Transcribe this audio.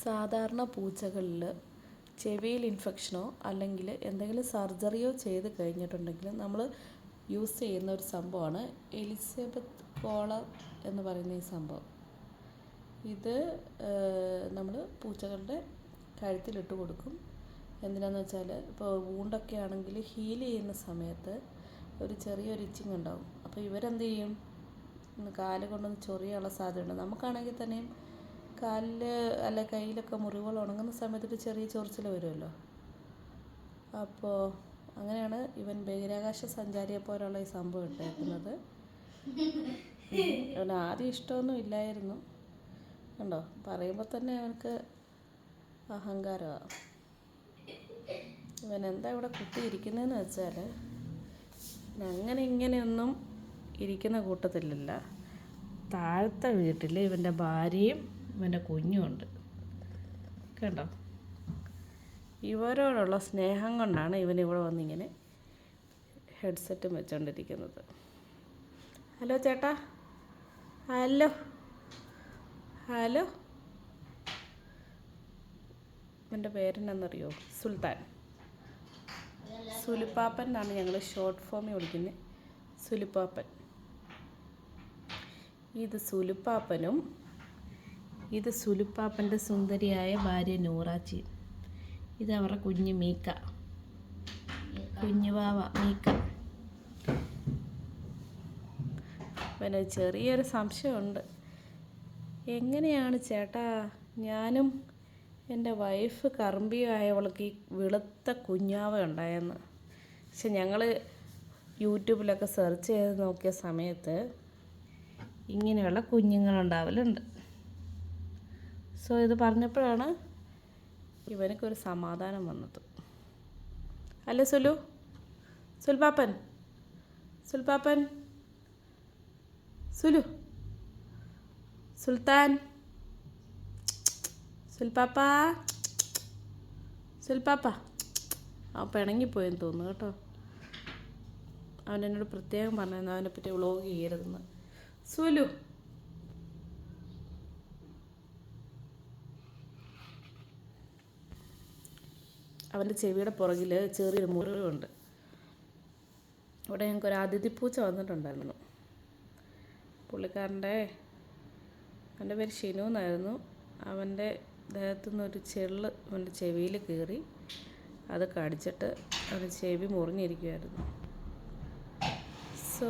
സാധാരണ പൂച്ചകളിൽ ചെവിയിൽ ഇൻഫെക്ഷനോ അല്ലെങ്കിൽ എന്തെങ്കിലും സർജറിയോ ചെയ്ത് കഴിഞ്ഞിട്ടുണ്ടെങ്കിൽ നമ്മൾ യൂസ് ചെയ്യുന്ന ഒരു സംഭവമാണ് എലിസബത്ത് കോളർ എന്ന് പറയുന്ന ഈ സംഭവം. ഇത് നമ്മൾ പൂച്ചകളുടെ കഴുത്തിലിട്ട് കൊടുക്കും. എന്തിനാന്ന് വെച്ചാൽ ഇപ്പോൾ വൂണ്ടൊക്കെ ആണെങ്കിൽ ഹീൽ ചെയ്യുന്ന സമയത്ത് ഒരു ചെറിയൊരു ഇച്ചിങ് ഉണ്ടാവും. അപ്പോൾ ഇവരെന്ത് ചെയ്യും, കാല് കൊണ്ടൊന്ന് ചൊറിയാനുള്ള സാധ്യതയുണ്ട്. നമുക്കാണെങ്കിൽ തന്നെയും കാലിൽ അല്ല കയ്യിലൊക്കെ മുറിവുകൾ ഉണങ്ങുന്ന സമയത്തൊരു ചെറിയ ചൊറിച്ചിൽ വരുമല്ലോ. അപ്പോൾ അങ്ങനെയാണ് ഇവൻ ബഹിരാകാശ സഞ്ചാരിയെ പോലുള്ള ഈ സംഭവം ഇട്ടേക്കുന്നത്. അവന് ആദ്യം ഇഷ്ടമൊന്നും ഇല്ലായിരുന്നു. കണ്ടോ, പറയുമ്പോൾ തന്നെ അവനക്ക് അഹങ്കാരമാണ്. ഇവൻ എന്താ ഇവിടെ കുത്തിയിരിക്കുന്നതെന്ന് വെച്ചാൽ അങ്ങനെ ഇങ്ങനെയൊന്നും ഇരിക്കുന്ന കൂട്ടത്തിലല്ല. താഴത്തെ വീട്ടിൽ ഇവൻ്റെ ഭാര്യയും ഇവൻ്റെ കുഞ്ഞുമുണ്ട്. കണ്ടോ, ഇവരോടുള്ള സ്നേഹം കൊണ്ടാണ് ഇവനിവിടെ വന്നിങ്ങനെ ഹെഡ്സെറ്റും വെച്ചുകൊണ്ടിരിക്കുന്നത്. ഹലോ ചേട്ടാ, ഹലോ ഹലോ. എൻ്റെ പേരെന്നാണെന്നറിയോ? സുൽത്താൻ. സുലുപ്പാപ്പൻ എന്നാണ് ഞങ്ങൾ ഷോർട്ട് ഫോമിൽ വിളിക്കുന്നത്. സുലുപ്പാപ്പൻ. ഇത് സുലുപ്പാപ്പനും ഇത് സുലുപ്പാപ്പൻ്റെ സുന്ദരിയായ ഭാര്യ നൂറാച്ചി. ഇത് അവരുടെ കുഞ്ഞ് മീക്ക, കുഞ്ഞുവാവ മീക്ക. പിന്നെ ചെറിയൊരു സംശയമുണ്ട്, എങ്ങനെയാണ് ചേട്ടാ ഞാനും എൻ്റെ വൈഫ് കറമ്പിയായവൾക്ക് ഈ വെളുത്ത കുഞ്ഞാവ ഉണ്ടായെന്ന്. പക്ഷെ ഞങ്ങൾ യൂട്യൂബിലൊക്കെ സെർച്ച് ചെയ്ത് നോക്കിയ സമയത്ത് ഇങ്ങനെയുള്ള കുഞ്ഞുങ്ങളുണ്ടാവലുണ്ട്. സോ ഇത് പറഞ്ഞപ്പോഴാണ് ഇവനക്കൊരു സമാധാനം വന്നത്. അല്ലേ സുലു? സുൽപാപ്പൻ, സുൽപാപ്പൻ, സുലു, സുൽത്താൻ, സുൽപ്പാപ്പ, സുൽപ്പാപ്പ. അവൻ പിണങ്ങിപ്പോയെന്ന് തോന്നുന്നു കേട്ടോ. അവനെന്നോട് പ്രത്യേകം പറഞ്ഞിരുന്നു അവനെപ്പറ്റി വ്ളോഗ് ചെയ്യരുതെന്ന്. സുലു, അവൻ്റെ ചെവിയുടെ പുറകിൽ ചെറിയൊരു മുറിവുണ്ട്. ഇവിടെ ഞങ്ങൾക്കൊരു അതിഥിപ്പൂച്ച വന്നിട്ടുണ്ടായിരുന്നു. അവൻ്റെ പേര് ഷിനു എന്നായിരുന്നു. അവൻ്റെ ദേഹത്തു നിന്നൊരു ചെള്ള് അവൻ്റെ ചെവിയിൽ കയറി. അത് കടിച്ചിട്ട് അവൻ്റെ ചെവി മുറിഞ്ഞിരിക്കുമായിരുന്നു. സോ